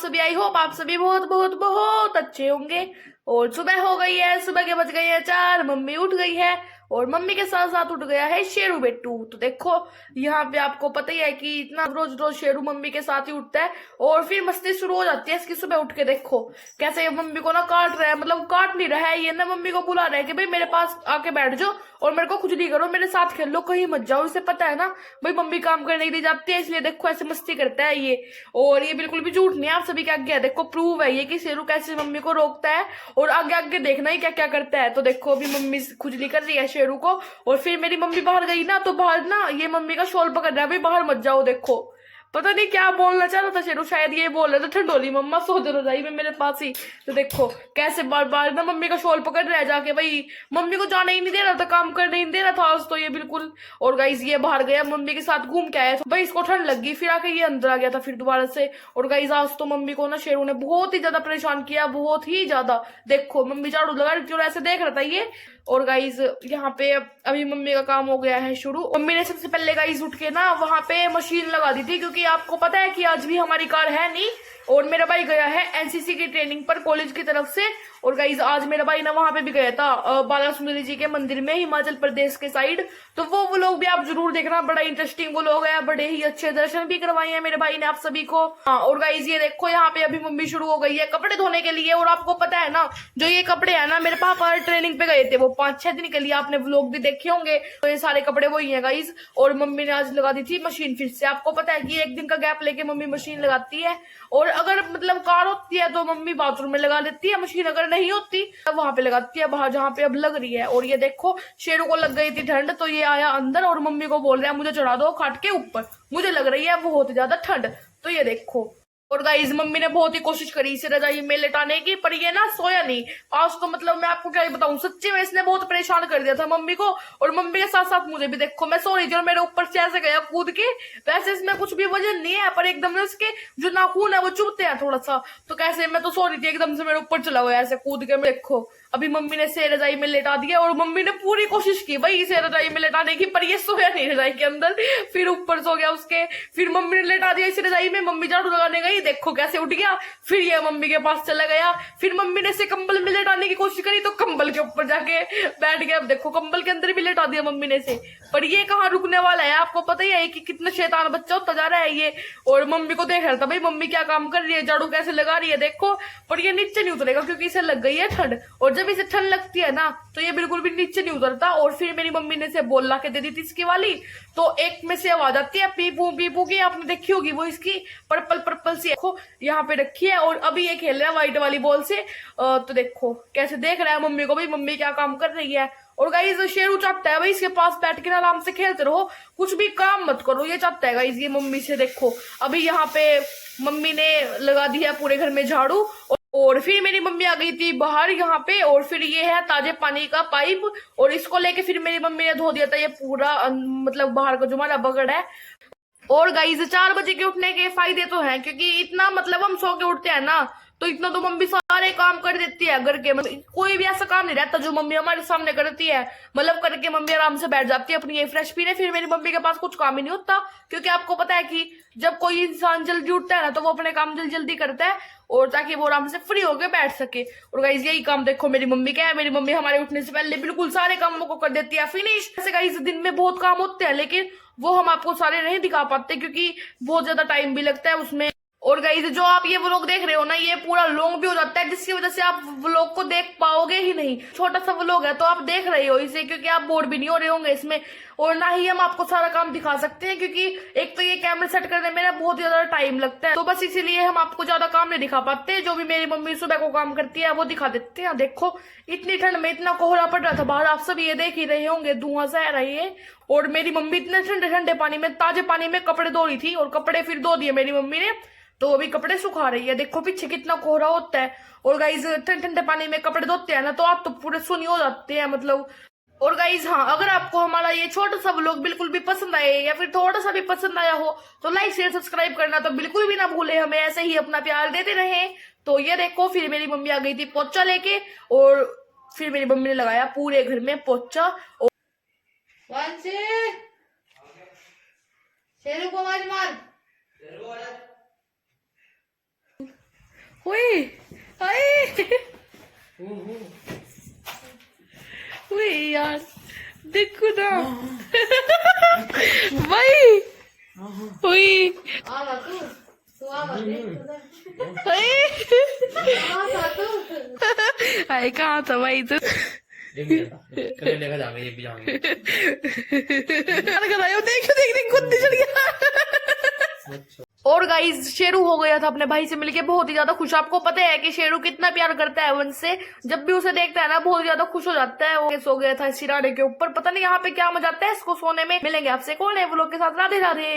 सभी, I hope आप सभी बहुत बहुत बहुत अच्छे होंगे। और सुबह हो गई है, सुबह के बज गए हैं 4, मम्मी उठ गई है और मम्मी के साथ साथ उठ गया है शेरू बेटू। तो देखो यहाँ पे आपको पता ही है कि इतना रोज रोज शेरू मम्मी के साथ ही उठता है और फिर मस्ती शुरू हो जाती है इसकी। सुबह उठ के देखो कैसे मम्मी को ना काट रहा है, मतलब काट नहीं रहा है ये ना, मम्मी को बुला रहा है कि भाई मेरे पास आके बैठ जाओ और मेरे को खुजली करो, मेरे साथ खेल लो, कहीं मत जाओ। इसे पता है ना भाई मम्मी काम करने नहीं जाती है, इसलिए देखो ऐसे मस्ती करता है ये। और ये बिल्कुल भी झूठ नहीं है, आप सभी के आगे है, देखो प्रूव है ये कि शेरू कैसे मम्मी को रोकता है और आगे आगे देखना ही क्या क्या करता है। तो देखो अभी मम्मी खुजली कर रही है शेरू को और फिर मेरी मम्मी बाहर गई ना, तो बाहर ना ये मम्मी का शॉल पकड़ रहा है, भाई बाहर मत जाओ। देखो पता नहीं क्या बोलना चाह रहा था शेरू, शायद ये बोल रहा था ठंडोली मम्मा सो जा रजाई में मेरे पास ही। तो देखो कैसे बार बार ना मम्मी का शॉल पकड़ रहा है जाके, भाई मम्मी को जाने ही नहीं दे रहा था, काम करने ही नहीं दे रहा था आज तो ये बिल्कुल। और गाइज ये बाहर गया मम्मी के साथ घूम के आया था, भाई इसको ठंड लग गई, फिर आके ये अंदर आ गया था फिर दोबारा से। और गाइज आज तो मम्मी को ना शेरू ने बहुत ही ज्यादा परेशान किया, बहुत ही ज्यादा। देखो मम्मी झाड़ू लगा रही थी और ऐसे देख रहा था ये। और गाइज यहाँ पे अभी मम्मी का काम हो गया है शुरू। मम्मी ने सबसे पहले गाइज उठ के ना वहां पे मशीन लगा दी थी, क्योंकि आपको पता है कि आज भी हमारी कार है नहीं और मेरा भाई गया है एनसीसी की ट्रेनिंग पर कॉलेज की तरफ से। और गाइज आज मेरा भाई ना वहां पे भी गया था बाला सुंदरी जी के मंदिर में, हिमाचल प्रदेश के साइड। तो वो लोग भी आप जरूर देखना, बड़ा इंटरेस्टिंग वो लोग है, बड़े ही अच्छे दर्शन भी करवाए हैं मेरे भाई ने आप सभी को। हाँ और गाइज ये देखो यहाँ पे अभी मम्मी शुरू हो गई है कपड़े धोने के लिए। और आपको पता है ना जो ये कपड़े है ना, मेरे पापा ट्रेनिंग पे गए थे वो 5-6 दिन के लिए, आपने व्लॉग भी देखे होंगे, तो ये सारे कपड़े वही है गाइज। और मम्मी ने आज लगा दी थी मशीन फिर से। आपको पता है कि एक दिन का गैप लेके मम्मी मशीन लगाती है, और अगर मतलब कार होती है तो मम्मी बाथरूम में लगा देती है मशीन, अगर नहीं होती तब वहां पे लगाती है बाहर जहाँ पे अब लग रही है। और ये देखो शेरू को लग गई थी ठंड, तो ये आया अंदर और मम्मी को बोल रहा है मुझे चढ़ा दो खाट के ऊपर, मुझे लग रही है बहुत ज्यादा ठंड। तो ये देखो। और गाइज मम्मी ने बहुत ही कोशिश करी इसे रजाई में लेटाने की, पर ये ना सोया नहीं आज तो। मतलब मैं आपको क्या बताऊं, सच्ची में इसने बहुत परेशान कर दिया था मम्मी को और मम्मी के साथ साथ मुझे भी। देखो मैं सो रही थी और मेरे ऊपर से ऐसे गया कूद के, वैसे इसमें कुछ भी वजन नहीं है पर एकदम से उसके जो नाखून है वो चुभते हैं थोड़ा सा, तो कैसे मैं तो सो रही थी एकदम से मेरे ऊपर चला गया ऐसे कूद के। देखो अभी मम्मी ने इसे रजाई में लेटा दिया और मम्मी ने पूरी कोशिश की भाई इसे रजाई में लेटाने की, पर ये सोया नहीं रजाई के अंदर, फिर ऊपर सो गया उसके। फिर मम्मी ने लेटा दिया इसे रजाई में, मम्मी झाड़ू लगाने गई, देखो कैसे उठ गया, फिर ये मम्मी के पास चला गया। फिर मम्मी ने इसे कंबल में लेटाने की कोशिश करी तो कंबल के ऊपर जाके बैठ गया। अब देखो कंबल के अंदर भी लेटा दिया मम्मी ने इसे, पर ये कहाँ रुकने वाला है, आपको पता ही है कि कितना शैतान बच्चा होता जा रहा है ये। और मम्मी को देख रहा था भाई मम्मी क्या काम कर रही है, झाड़ू कैसे लगा रही है देखो, पर ये नीचे नहीं उतरेगा क्योंकि इसे लग गई है ठंड। और जब इसे ठंड लगती है ना तो ये बिल्कुल भी नीचे नहीं उतरता। और फिर मेरी मम्मी ने इसे बोल ला के दे दी थी इसकी वाली, तो एक में से आवाज आती है पीपू पीपू की, आपने देखी होगी वो, इसकी पर्पल पर्पल सी देखो यहाँ पे रखी है। और अभी ये खेल रहा है व्हाइट वाली बॉल से। तो देखो कैसे देख रहा है मम्मी को, भाई मम्मी क्या काम कर रही है। और गाइस शेरू चाहता है भाई इसके पास बैठ के ना आराम से खेलते रहो, कुछ भी काम मत करो, ये चाहता है गाइस ये मम्मी से। देखो अभी यहाँ पे मम्मी ने लगा दी है पूरे घर में झाड़ू। और फिर मेरी मम्मी आ गई थी बाहर यहाँ पे, और फिर ये है ताजे पानी का पाइप, और इसको लेके फिर मेरी मम्मी ने धो दिया था ये पूरा मतलब बाहर का जो हमारा बगड़ है। और गाइस 4 बजे के उठने के फायदे तो हैं, क्योंकि इतना मतलब हम सो के उठते हैं ना तो इतना तो मम्मी सारे काम कर देती है घर के, मतलब कोई भी ऐसा काम नहीं रहता जो मम्मी हमारे सामने करती है, मतलब करके मम्मी आराम से बैठ जाती है अपनी ये फ्रेश पीने। फिर मेरी मम्मी के पास कुछ काम ही नहीं होता, क्योंकि आपको पता है कि जब कोई इंसान जल्दी उठता है ना तो वो अपने काम जल्दी जल्दी करता है, और ताकि वो आराम से फ्री होकर बैठ सके। और गाइस यही काम देखो मेरी मम्मी का है, मेरी मम्मी हमारे उठने से पहले बिल्कुल सारे कामों को कर देती है फिनिश। ऐसे गाइस दिन में बहुत काम होते हैं लेकिन वो हम आपको सारे नहीं दिखा पाते क्योंकि बहुत ज्यादा टाइम भी लगता है उसमें। और गाइस जो आप ये व्लॉग देख रहे हो ना ये पूरा लॉन्ग भी हो जाता है, जिसकी वजह से आप व्लॉग को देख पाओगे ही नहीं। छोटा सा व्लॉग है तो आप देख रहे हो इसे क्योंकि आप बोर भी नहीं हो रहे होंगे इसमें, और ना ही हम आपको सारा काम दिखा सकते हैं क्योंकि एक तो ये कैमरा सेट करने में ना बहुत ज्यादा टाइम लगता है, तो बस इसीलिए हम आपको ज्यादा काम नहीं दिखा पाते। जो भी मेरी मम्मी सुबह को काम करती है वो दिखा देते हैं। देखो इतनी ठंड में इतना कोहरा पड़ रहा था बाहर, आप सब ये देख ही रहे होंगे, धुआं सा आ रही है। और मेरी मम्मी इतने ठंडे ठंडे पानी में ताजे पानी में कपड़े धो रही थी, और कपड़े फिर धो दिए मेरी मम्मी ने, तो अभी कपड़े सुखा रही है। देखो पीछे कितना कोहरा होता है। और गाइज ठंडे ठंडे पानी में कपड़े धोते हैं ना तो आप तो पूरे सुनी हो जाते हैं मतलब। और गाइज हाँ, अगर आपको हमारा ये छोटा सा व्लॉग बिल्कुल भी पसंद आए या फिर थोड़ा सा भी पसंद आया हो तो लाइक शेयर सब्सक्राइब करना तो बिल्कुल भी ना भूले, हमें ऐसे ही अपना प्यार देते रहे। तो ये देखो फिर मेरी मम्मी आ गई थी पोचा लेके, और फिर मेरी मम्मी ने लगाया पूरे घर में पोचा। शेरू को आवाज मार। ओए हाय ओए यार देखो ना भाई ओए हाय कहाँ था भाई तू लेकर जाएंगे, ये भी जाएंगे। देखो देखने खुद चल गया। और गाइस शेरू हो गया था अपने भाई से मिलके बहुत ही ज्यादा खुश। आपको पता है कि शेरू कितना प्यार करता है वन से, जब भी उसे देखता है ना बहुत ज्यादा खुश हो जाता है। वो सो गया था सिराने के ऊपर, पता नहीं यहाँ पे क्या मजा आता है इसको सोने में। मिलेंगे आपसे कौन है वो लोग के साथ। राधे राधे।